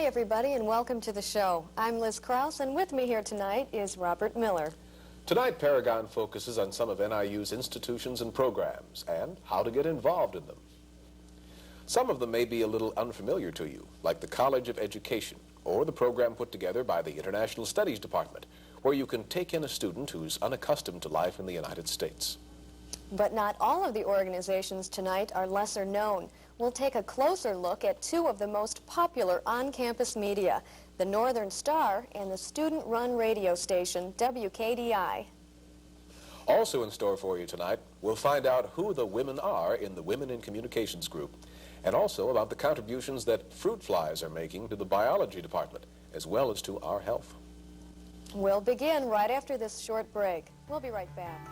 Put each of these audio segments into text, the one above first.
everybody, and welcome to the show. I'm Liz Krause, and with me here tonight is Robert Miller. Tonight, Paragon focuses on some of NIU's institutions and programs and how to get involved in them. Some of them may be a little unfamiliar to you, like the College of Education or the program put together by the International Studies Department, where you can take in a student who's unaccustomed to life in the United States. But not all of the organizations tonight are lesser known. We'll take a closer look at two of the most popular on-campus media, the Northern Star and the student-run radio station, WKDI. Also in store for you tonight, we'll find out who the women are in the Women in Communications group, and also about the contributions that fruit flies are making to the biology department, as well as to our health. We'll begin right after this short break. We'll be right back.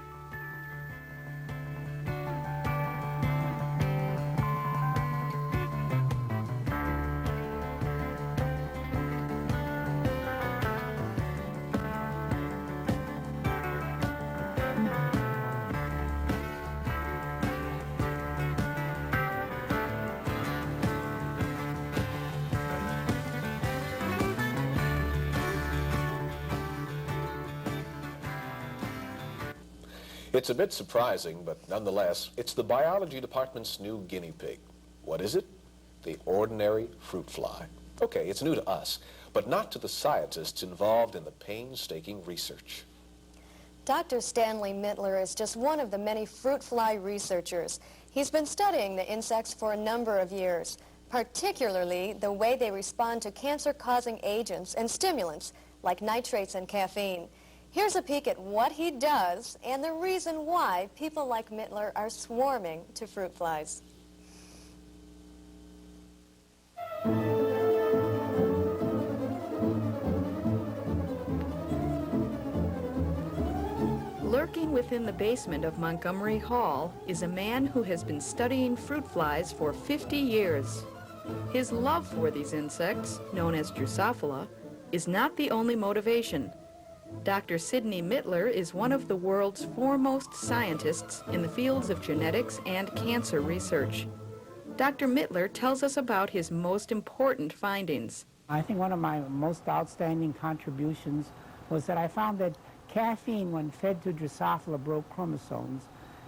It's a bit surprising, but nonetheless, it's the biology department's new guinea pig. What is it? The ordinary fruit fly. Okay, it's new to us, but not to the scientists involved in the painstaking research. Dr. Stanley Mittler is just one of the many fruit fly researchers. He's been studying the insects for a number of years, particularly the way they respond to cancer-causing agents and stimulants like nitrates and caffeine. Here's a peek at what he does and the reason why people like Mittler are swarming to fruit flies. Lurking within the basement of Montgomery Hall is a man who has been studying fruit flies for 50 years. His love for these insects, known as Drosophila, is not the only motivation. Dr. Sidney Mittler is one of the world's foremost scientists in the fields of genetics and cancer research. Dr. Mittler tells us about his most important findings. I think one of my most outstanding contributions was that I found that caffeine, when fed to Drosophila, broke chromosomes.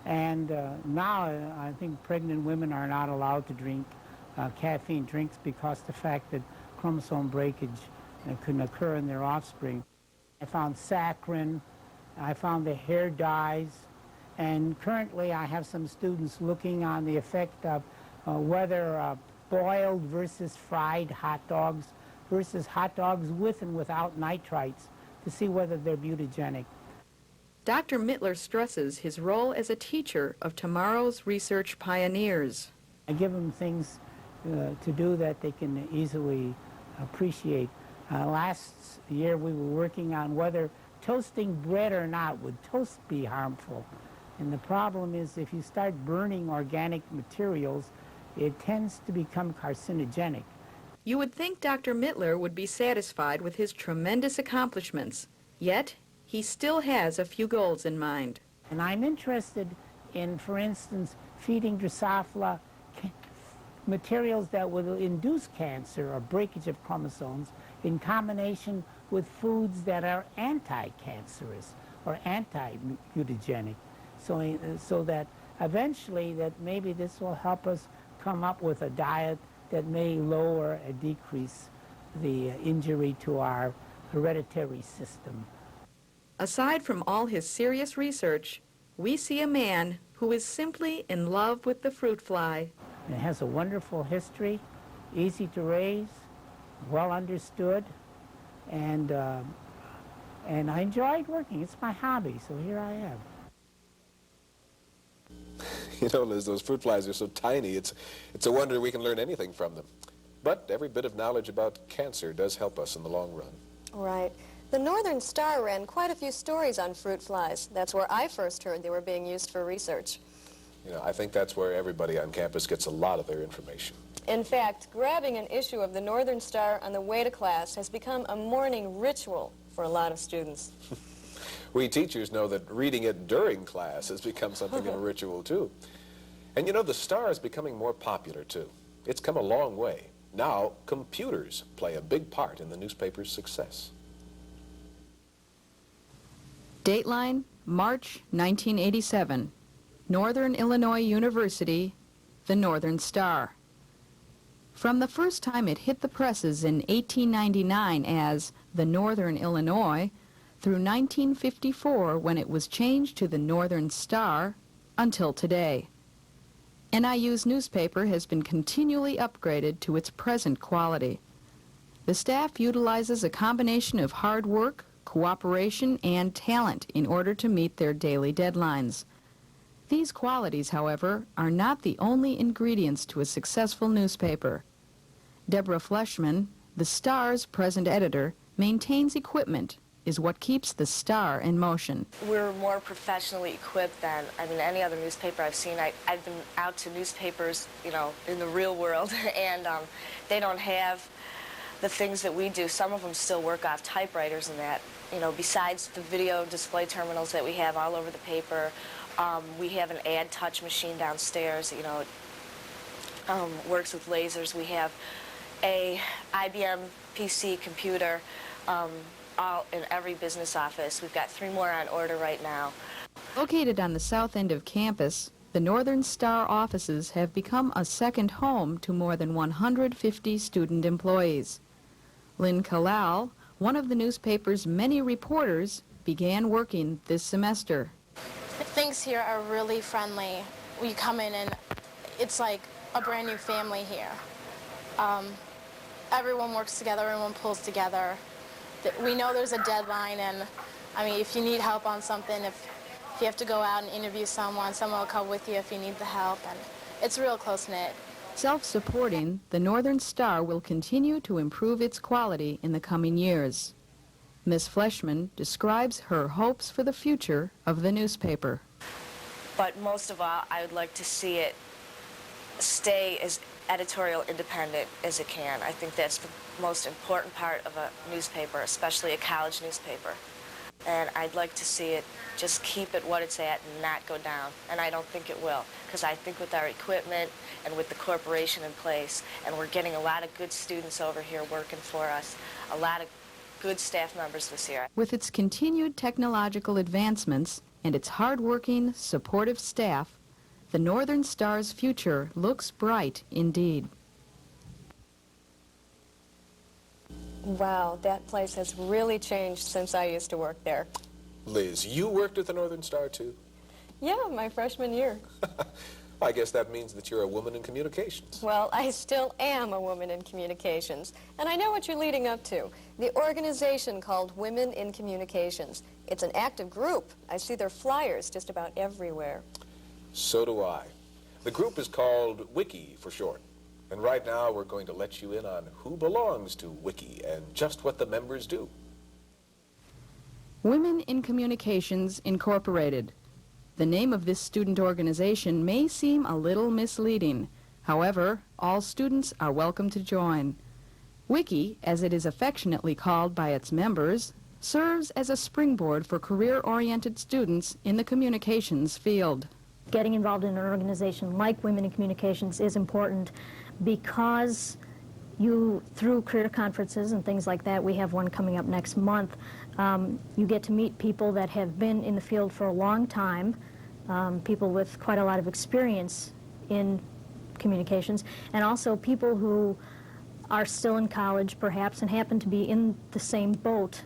And now I think pregnant women are not allowed to drink caffeine drinks because the fact that chromosome breakage can occur in their offspring. I found saccharin, I found the hair dyes, and currently I have some students looking on the effect of whether boiled versus fried hot dogs versus hot dogs with and without nitrites to see whether they're mutagenic. Dr. Mittler stresses his role as a teacher of tomorrow's research pioneers. I give them things to do that they can easily appreciate. Last year we were working on whether toasting bread or not would toast be harmful. And the problem is if you start burning organic materials, it tends to become carcinogenic. You would think Dr. Mittler would be satisfied with his tremendous accomplishments, yet he still has a few goals in mind. And I'm interested in, for instance, feeding Drosophila materials that will induce cancer or breakage of chromosomes in combination with foods that are anti-cancerous or anti-mutagenic, so that eventually that maybe this will help us come up with a diet that may lower or decrease the injury to our hereditary system. Aside from all his serious research, we see a man who is simply in love with the fruit fly. It has a wonderful history, easy to raise, well understood, and I enjoyed working. It's my hobby, so here I am. You know, Liz, those fruit flies are so tiny, it's a wonder we can learn anything from them. But every bit of knowledge about cancer does help us in the long run. Right. The Northern Star ran quite a few stories on fruit flies. That's where I first heard they were being used for research. You know, I think that's where everybody on campus gets a lot of their information. In fact, grabbing an issue of the Northern Star on the way to class has become a morning ritual for a lot of students. We teachers know that reading it during class has become something of a ritual, too. And you know, the Star is becoming more popular, too. It's come a long way. Now, computers play a big part in the newspaper's success. Dateline, March 1987. Northern Illinois University, the Northern Star. From the first time it hit the presses in 1899 as the Northern Illinois, through 1954 when it was changed to the Northern Star, until today. NIU's newspaper has been continually upgraded to its present quality. The staff utilizes a combination of hard work, cooperation, and talent in order to meet their daily deadlines. These qualities, however, are not the only ingredients to a successful newspaper. Deborah Fleshman, the Star's present editor, maintains equipment, is what keeps the Star in motion. We're more professionally equipped than, any other newspaper I've seen. I've been out to newspapers, in the real world, and they don't have the things that we do. Some of them still work off typewriters and that. Besides the video display terminals that we have all over the paper, we have an ad touch machine downstairs, works with lasers. We have a IBM PC computer, all in every business office. We've got 3 more on order right now. Located on the south end of campus, the Northern Star offices have become a second home to more than 150 student employees. Lynn Kalal, one of the newspaper's many reporters, began working this semester. Things here are really friendly. We come in and it's like a brand new family here. Everyone works together, everyone pulls together. We know there's a deadline, and if you need help on something, if you have to go out and interview someone will come with you if you need the help, and it's real close-knit. Self-supporting, the Northern Star will continue to improve its quality in the coming years. Ms. Fleshman describes her hopes for the future of the newspaper. But most of all, I would like to see it stay as editorial independent as it can. I think that's the most important part of a newspaper, especially a college newspaper. And I'd like to see it just keep it what it's at and not go down. And I don't think it will, because I think with our equipment and with the corporation in place, and we're getting a lot of good students over here working for us, a lot of good staff members this year. With its continued technological advancements and its hard-working, supportive staff, the Northern Star's future looks bright indeed. Wow, that place has really changed since I used to work there. Liz, you worked at the Northern Star, too? Yeah, my freshman year. I guess that means that you're a woman in communications. Well, I still am a woman in communications, and I know what you're leading up to. The organization called Women in Communications. It's an active group. I see their flyers just about everywhere. So do I. The group is called Wiki for short. And right now we're going to let you in on who belongs to Wiki and just what the members do. Women in Communications Incorporated. The name of this student organization may seem a little misleading. However, all students are welcome to join. Wiki, as it is affectionately called by its members, serves as a springboard for career-oriented students in the communications field. Getting involved in an organization like Women in Communications is important because through career conferences and things like that, we have one coming up next month, you get to meet people that have been in the field for a long time, people with quite a lot of experience in communications, and also people who are still in college perhaps and happen to be in the same boat.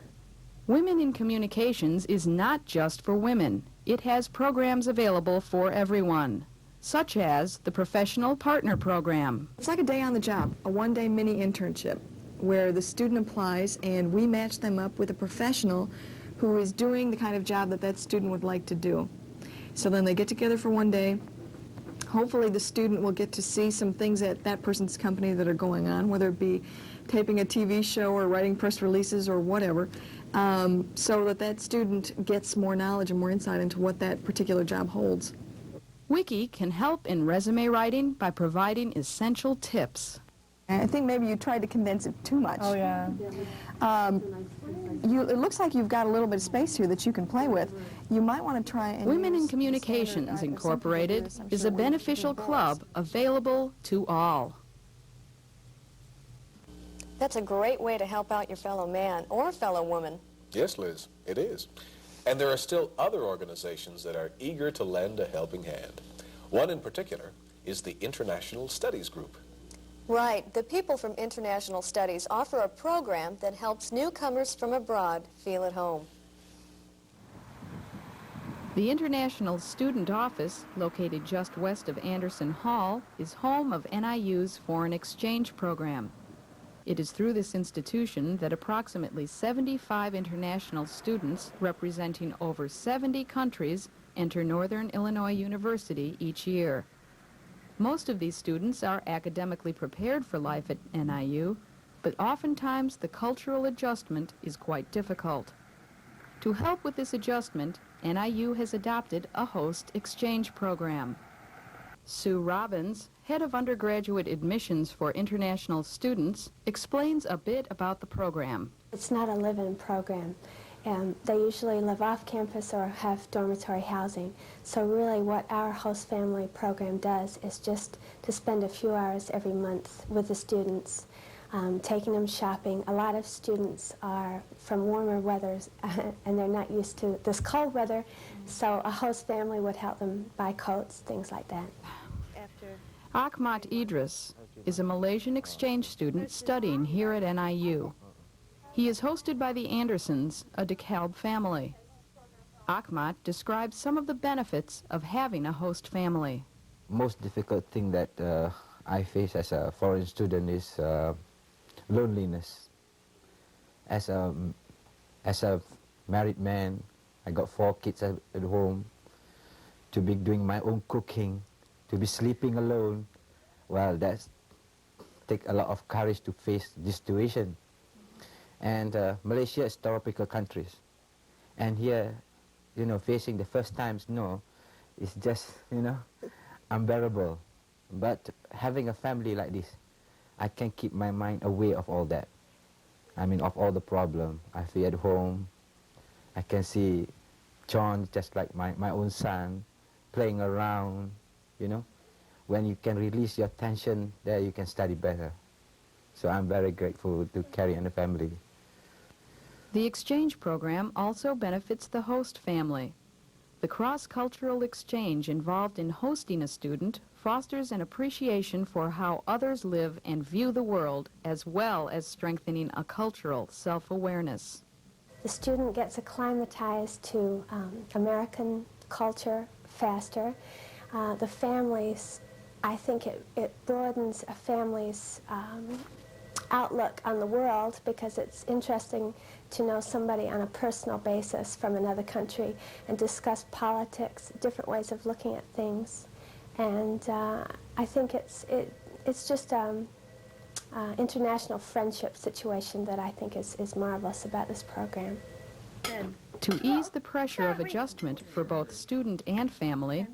Women in Communications is not just for women. It has programs available for everyone, such as the Professional Partner Program. It's like a day on the job, a one-day mini internship, where the student applies and we match them up with a professional who is doing the kind of job that that student would like to do. So then they get together for one day. Hopefully the student will get to see some things at that person's company that are going on, whether it be taping a TV show or writing press releases or whatever, so that that student gets more knowledge and more insight into what that particular job holds. Wiki can help in resume writing by providing essential tips. I think maybe you tried to condense it too much. Oh, yeah. It looks like you've got a little bit of space here that you can play with. You might want to try and Women in use Communications standard Incorporated I'm is sure a we beneficial can club available to all. That's a great way to help out your fellow man or fellow woman. Yes, Liz, it is. And there are still other organizations that are eager to lend a helping hand. One in particular is the International Studies Group. Right. The people from International Studies offer a program that helps newcomers from abroad feel at home. The International Student Office, located just west of Anderson Hall, is home of NIU's Foreign Exchange Program. It is through this institution that approximately 75 international students representing over 70 countries enter Northern Illinois University each year. Most of these students are academically prepared for life at NIU, but oftentimes the cultural adjustment is quite difficult. To help with this adjustment, NIU has adopted a host exchange program. Sue Robbins, head of undergraduate admissions for international students, explains a bit about the program. It's not a live-in program. They usually live off campus or have dormitory housing. So really what our host family program does is just to spend a few hours every month with the students, taking them shopping. A lot of students are from warmer weathers and they're not used to this cold weather, so a host family would help them buy coats, things like that. Ahmad Idris is a Malaysian exchange student studying here at NIU. He is hosted by the Andersons, a DeKalb family. Ahmad describes some of the benefits of having a host family. Most difficult thing that I face as a foreign student is loneliness. As a married man, I got 4 kids at home, to be doing my own cooking, to be sleeping alone. Well, that's take a lot of courage to face this situation. And Malaysia is tropical countries, and here, you know, facing the first time snow is just, you know, unbearable. But having a family like this, I can keep my mind away of all that. I mean, of all the problem. I feel at home. I can see John, just like my own son, playing around, you know. When you can release your tension there, you can study better. So I'm very grateful to carry on a family. The exchange program also benefits the host family. The cross-cultural exchange involved in hosting a student fosters an appreciation for how others live and view the world, as well as strengthening a cultural self-awareness. The student gets acclimatized to American culture faster. The families, I think it broadens a family's outlook on the world, because it's interesting to know somebody on a personal basis from another country and discuss politics, different ways of looking at things. And I think it's just international friendship situation that I think is marvelous about this program. To ease the pressure of adjustment for both student and family,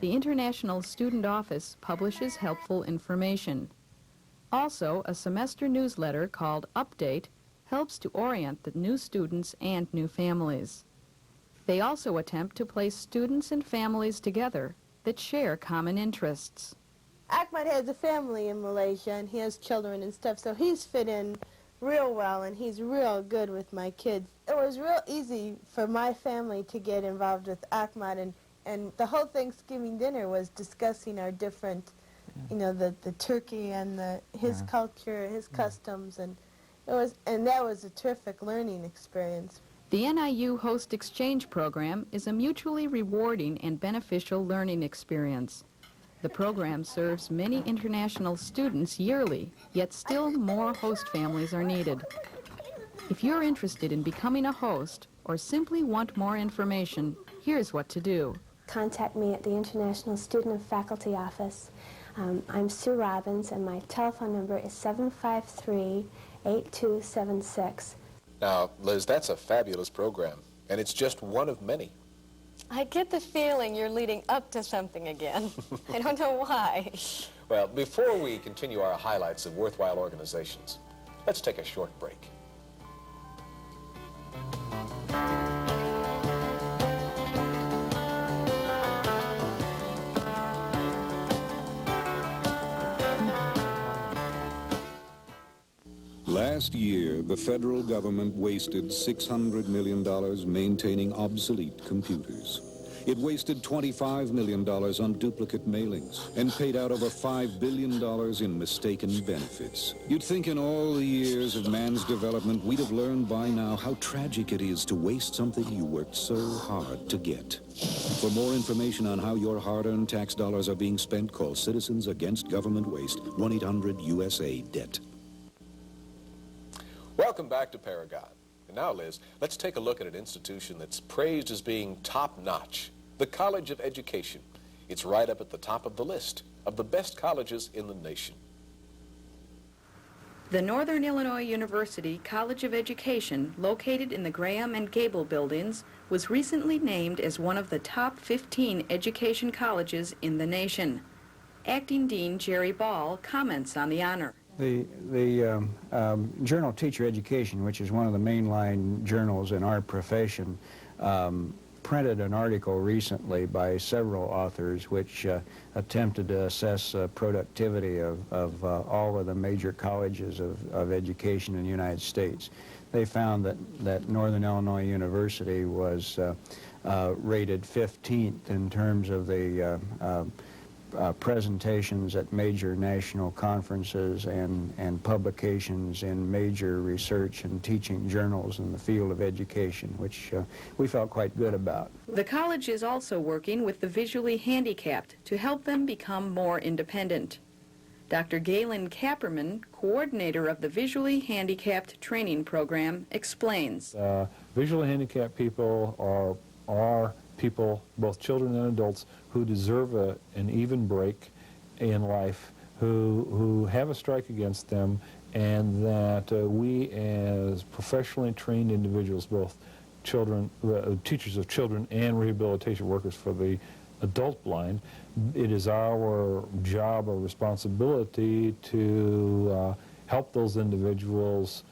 the International Student Office publishes helpful information. Also, a semester newsletter called Update helps to orient the new students and new families. They also attempt to place students and families together that share common interests. Ahmad has a family in Malaysia, and he has children and stuff, so he's fit in real well, and he's real good with my kids. It was real easy for my family to get involved with Ahmad, and the whole Thanksgiving dinner was discussing our different, you know, the turkey and his culture, his customs, and that was a terrific learning experience. The NIU Host Exchange Program is a mutually rewarding and beneficial learning experience. The program serves many international students yearly, yet still more host families are needed. If you're interested in becoming a host or simply want more information, here's what to do. Contact me at the International Student and Faculty Office. I'm Sue Robbins, and my telephone number is 753-8276. Now, Liz, that's a fabulous program, and it's just one of many. I get the feeling you're leading up to something again. I don't know why. Well, before we continue our highlights of worthwhile organizations, let's take a short break. Last last year, the federal government wasted $600 million maintaining obsolete computers. It wasted $25 million on duplicate mailings and paid out over $5 billion in mistaken benefits. You'd think in all the years of man's development, we'd have learned by now how tragic it is to waste something you worked so hard to get. For more information on how your hard-earned tax dollars are being spent, call Citizens Against Government Waste, 1-800-USA-DEBT. Welcome back to Paragon. And now, Liz, let's take a look at an institution that's praised as being top-notch, the College of Education. It's right up at the top of the list of the best colleges in the nation. The Northern Illinois University College of Education, located in the Graham and Gable buildings, was recently named as one of the top 15 education colleges in the nation. Acting Dean Jerry Ball comments on the honor. The journal Teacher Education, which is one of the mainline journals in our profession, printed an article recently by several authors which attempted to assess productivity of all of the major colleges of education in the United States. They found that Northern Illinois University was rated 15th in terms of the presentations at major national conferences and publications in major research and teaching journals in the field of education, which we felt quite good about. The college is also working with the visually handicapped to help them become more independent. Dr. Galen Kapperman, coordinator of the Visually Handicapped Training Program, explains. Visually handicapped people are people, both children and adults, who deserve an even break in life, who have a strike against them, and that we as professionally trained individuals, both children, teachers of children and rehabilitation workers for the adult blind, it is our job or responsibility to help those individuals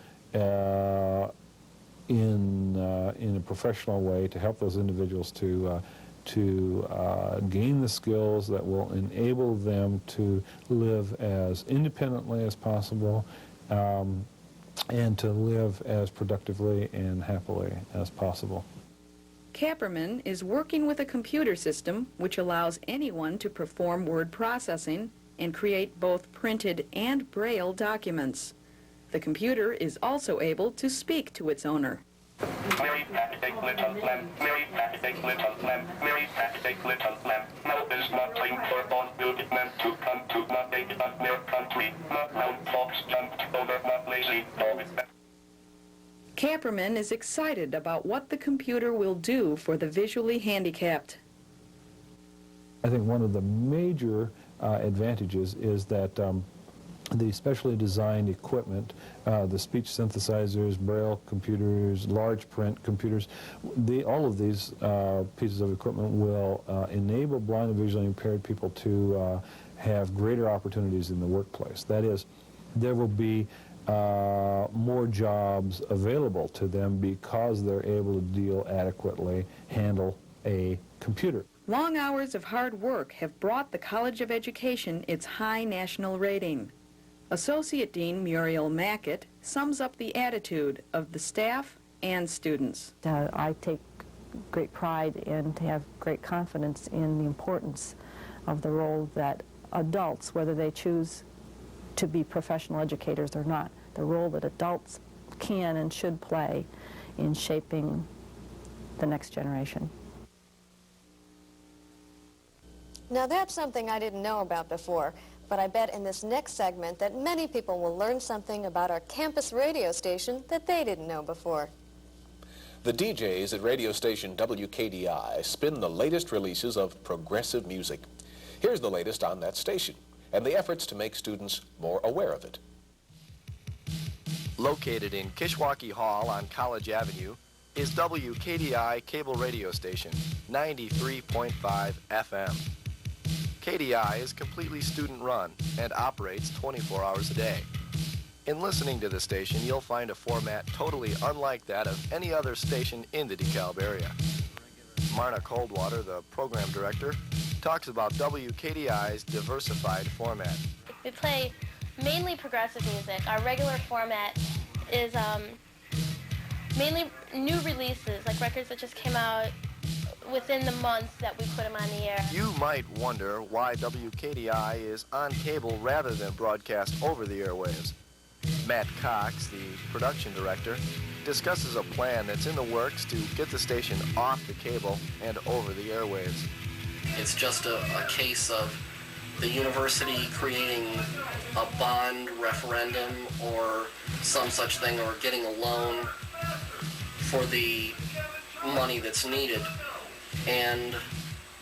in a professional way, to help those individuals to gain the skills that will enable them to live as independently as possible and to live as productively and happily as possible. Kapperman is working with a computer system which allows anyone to perform word processing and create both printed and Braille documents. The computer is also able to speak to its owner. Mary Patrick Little Lamb, Mary Patrick Little Lamb, Mary Patrick Little Lamb. Now there's nothing for born built meant to come to nothing but their country. Not round fox jumped over, not lazy dogs. Kapperman is excited about what the computer will do for the visually handicapped. I think one of the major advantages is that the specially designed equipment, the speech synthesizers, Braille computers, large print computers, all of these pieces of equipment will enable blind and visually impaired people to have greater opportunities in the workplace. That is, there will be more jobs available to them because they're able to adequately handle a computer. Long hours of hard work have brought the College of Education its high national rating. Associate Dean Muriel Mackett sums up the attitude of the staff and students. I take great pride and have great confidence in the importance of the role that adults, whether they choose to be professional educators or not, the role that adults can and should play in shaping the next generation. Now that's something I didn't know about before, but I bet in this next segment that many people will learn something about our campus radio station that they didn't know before. The DJs at radio station WKDI spin the latest releases of progressive music. Here's the latest on that station and the efforts to make students more aware of it. Located in Kishwaukee Hall on College Avenue is WKDI cable radio station, 93.5 FM. KDI is completely student-run and operates 24 hours a day. In listening to the station, you'll find a format totally unlike that of any other station in the DeKalb area. Marna Coldwater, the program director, talks about WKDI's diversified format. We play mainly progressive music. Our regular format is mainly new releases, like records that just came out within the month that we put them on the air. You might wonder why WKDI is on cable rather than broadcast over the airwaves. Matt Cox, the production director, discusses a plan that's in the works to get the station off the cable and over the airwaves. It's just a case of the university creating a bond referendum or some such thing, or getting a loan for the money that's needed and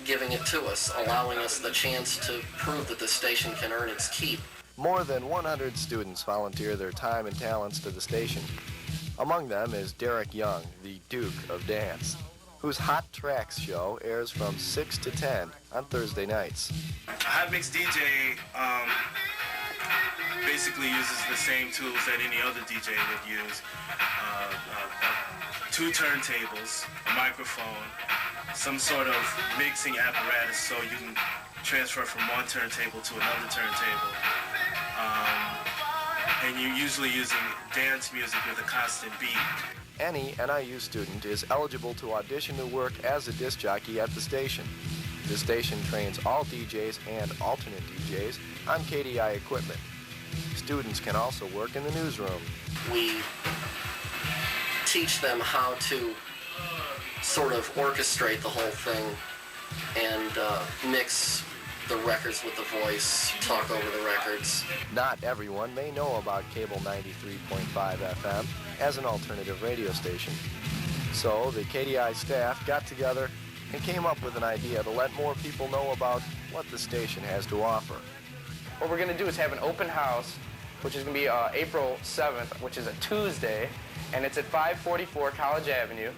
giving it to us, allowing us the chance to prove that the station can earn its keep. More than 100 students volunteer their time and talents to the station. Among them is Derek Young, the Duke of Dance, whose Hot Tracks show airs from 6 to 10 on Thursday nights. A hot mix DJ basically uses the same tools that any other DJ would use. 2 turntables, a microphone, some sort of mixing apparatus so you can transfer from one turntable to another turntable. And you're usually using dance music with a constant beat. Any NIU student is eligible to audition to work as a disc jockey at the station. The station trains all DJs and alternate DJs on KDI equipment. Students can also work in the newsroom. We teach them how to sort of orchestrate the whole thing and mix the records with the voice, talk over the records. Not everyone may know about Cable 93.5 FM as an alternative radio station. So the KDI staff got together and came up with an idea to let more people know about what the station has to offer. What we're going to do is have an open house, which is going to be April 7th, which is a Tuesday, and it's at 544 College Avenue.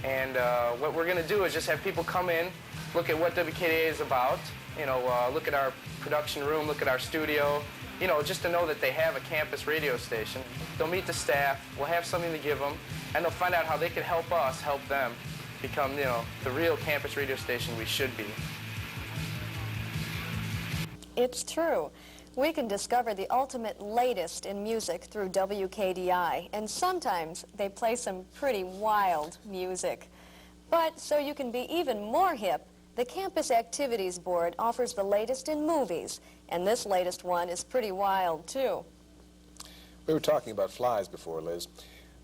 And what we're going to do is just have people come in, look at what WKDA is about, you know, look at our production room, look at our studio, you know, just to know that they have a campus radio station. They'll meet the staff, we'll have something to give them, and they'll find out how they can help us help them become, you know, the real campus radio station we should be. It's true. We can discover the ultimate latest in music through WKDI, and sometimes they play some pretty wild music. But so you can be even more hip, the Campus Activities Board offers the latest in movies, and this latest one is pretty wild, too. We were talking about flies before, Liz,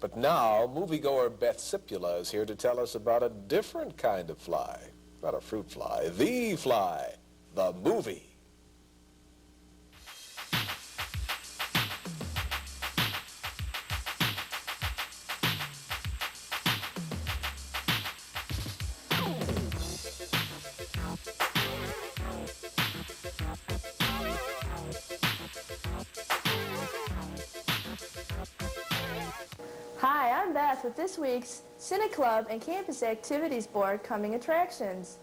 but now moviegoer Beth Sipula is here to tell us about a different kind of fly. Not a fruit fly, the movie. Hi, I'm Beth with this week's Cine Club and Campus Activities Board coming attractions.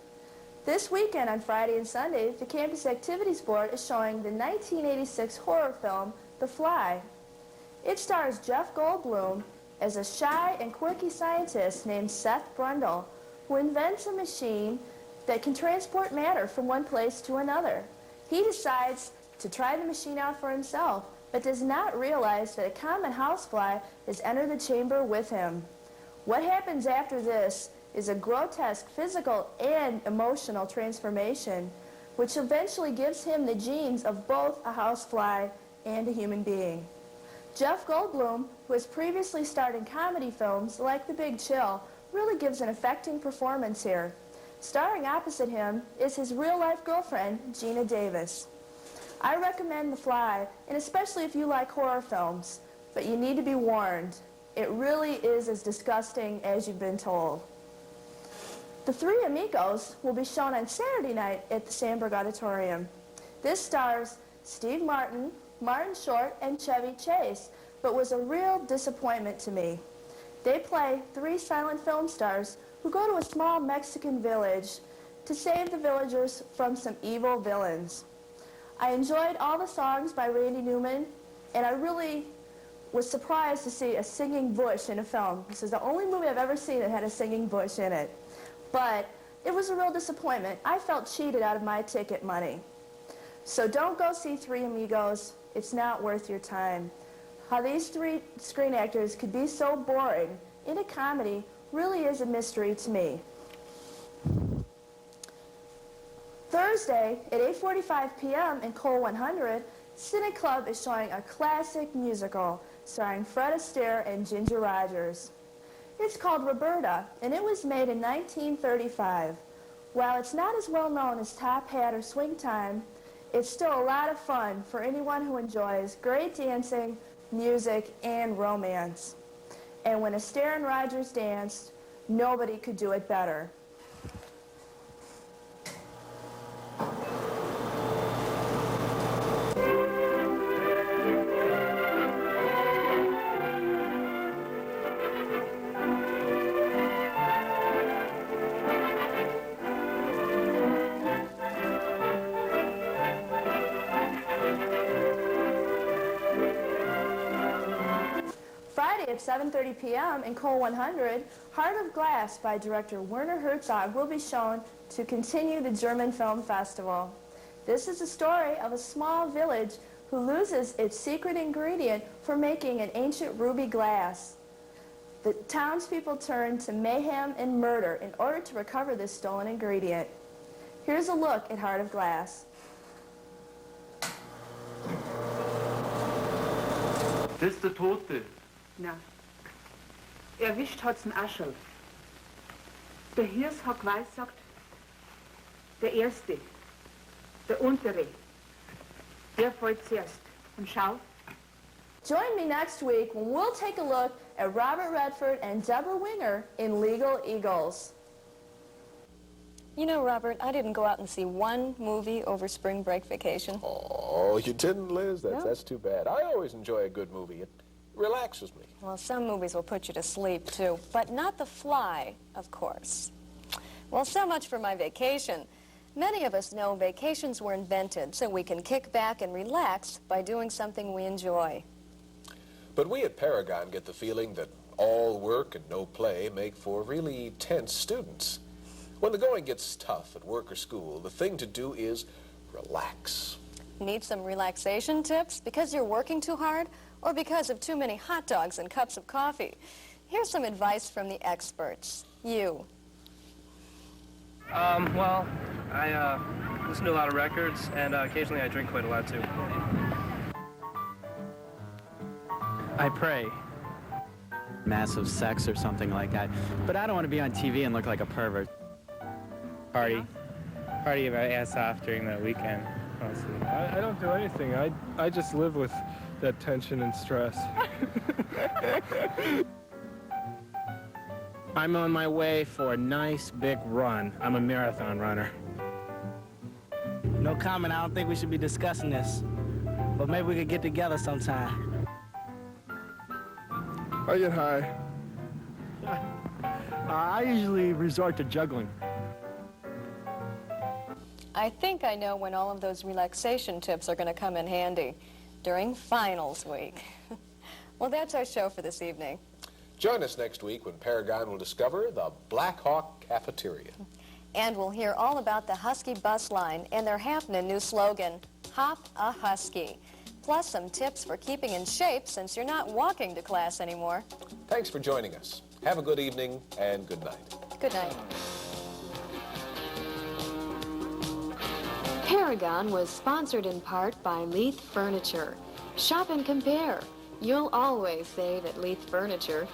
This weekend on Friday and Sunday, the Campus Activities Board is showing the 1986 horror film, The Fly. It stars Jeff Goldblum as a shy and quirky scientist named Seth Brundle, who invents a machine that can transport matter from one place to another. He decides to try the machine out for himself, but does not realize that a common housefly has entered the chamber with him. What happens after this is a grotesque physical and emotional transformation, which eventually gives him the genes of both a housefly and a human being. Jeff Goldblum, who has previously starred in comedy films like The Big Chill, really gives an affecting performance here. Starring opposite him is his real-life girlfriend, Gina Davis. I recommend The Fly, and especially if you like horror films, but you need to be warned. It really is as disgusting as you've been told. The Three Amigos will be shown on Saturday night at the Sandberg Auditorium. This stars Steve Martin, Martin Short, and Chevy Chase, but was a real disappointment to me. They play 3 silent film stars who go to a small Mexican village to save the villagers from some evil villains. I enjoyed all the songs by Randy Newman, and I really was surprised to see a singing bush in a film. This is the only movie I've ever seen that had a singing bush in it. But it was a real disappointment. I felt cheated out of my ticket money. So don't go see Three Amigos. It's not worth your time. How these three screen actors could be so boring in a comedy really is a mystery to me. Thursday at 8:45 p.m. in Cole 100, Cine Club is showing a classic musical starring Fred Astaire and Ginger Rogers. It's called Roberta, and it was made in 1935. While it's not as well known as Top Hat or Swing Time, it's still a lot of fun for anyone who enjoys great dancing, music, and romance. And when Astaire and Rogers danced, nobody could do it better. Friday at 7:30 p.m. in Cole 100, Heart of Glass by director Werner Herzog will be shown to continue the German Film Festival. This is the story of a small village who loses its secret ingredient for making an ancient ruby glass. The townspeople turn to mayhem and murder in order to recover this stolen ingredient. Here's a look at Heart of Glass. Das ist der Tote. Na, erwischt hat's ein Ascherl. Der Hirs hat geweissagt, der Erste, der Untere, der fällt zuerst. Und schau. Join me next week when we'll take a look at Robert Redford and Deborah Winger in Legal Eagles. You know, Robert, I didn't go out and see one movie over spring break vacation. Oh, you didn't, Liz? No. That's too bad. I always enjoy a good movie. It relaxes me. Well, some movies will put you to sleep, too, but not The Fly, of course. Well, so much for my vacation. Many of us know vacations were invented so we can kick back and relax by doing something we enjoy. But we at Paragon get the feeling that all work and no play make for really tense students. When the going gets tough at work or school, the thing to do is relax. Need some relaxation tips because you're working too hard or because of too many hot dogs and cups of coffee? Here's some advice from the experts. You. Well, I listen to a lot of records, and occasionally I drink quite a lot, too. I pray. Massive sex or something like that. But I don't want to be on TV and look like a pervert. Party my ass off during the weekend, honestly. I don't do anything. I just live with that tension and stress. I'm on my way for a nice big run. I'm a marathon runner. No comment. I don't think we should be discussing this. But maybe we could get together sometime. I get high. I usually resort to juggling. I think I know when all of those relaxation tips are going to come in handy. During finals week. Well, that's our show for this evening. Join us next week when Paragon will discover the Black Hawk Cafeteria. And we'll hear all about the Husky bus line and their happening new slogan, Hop a Husky. Plus some tips for keeping in shape since you're not walking to class anymore. Thanks for joining us. Have a good evening and good night. Good night. Paragon was sponsored in part by Leith Furniture. Shop and compare. You'll always save at Leith Furniture.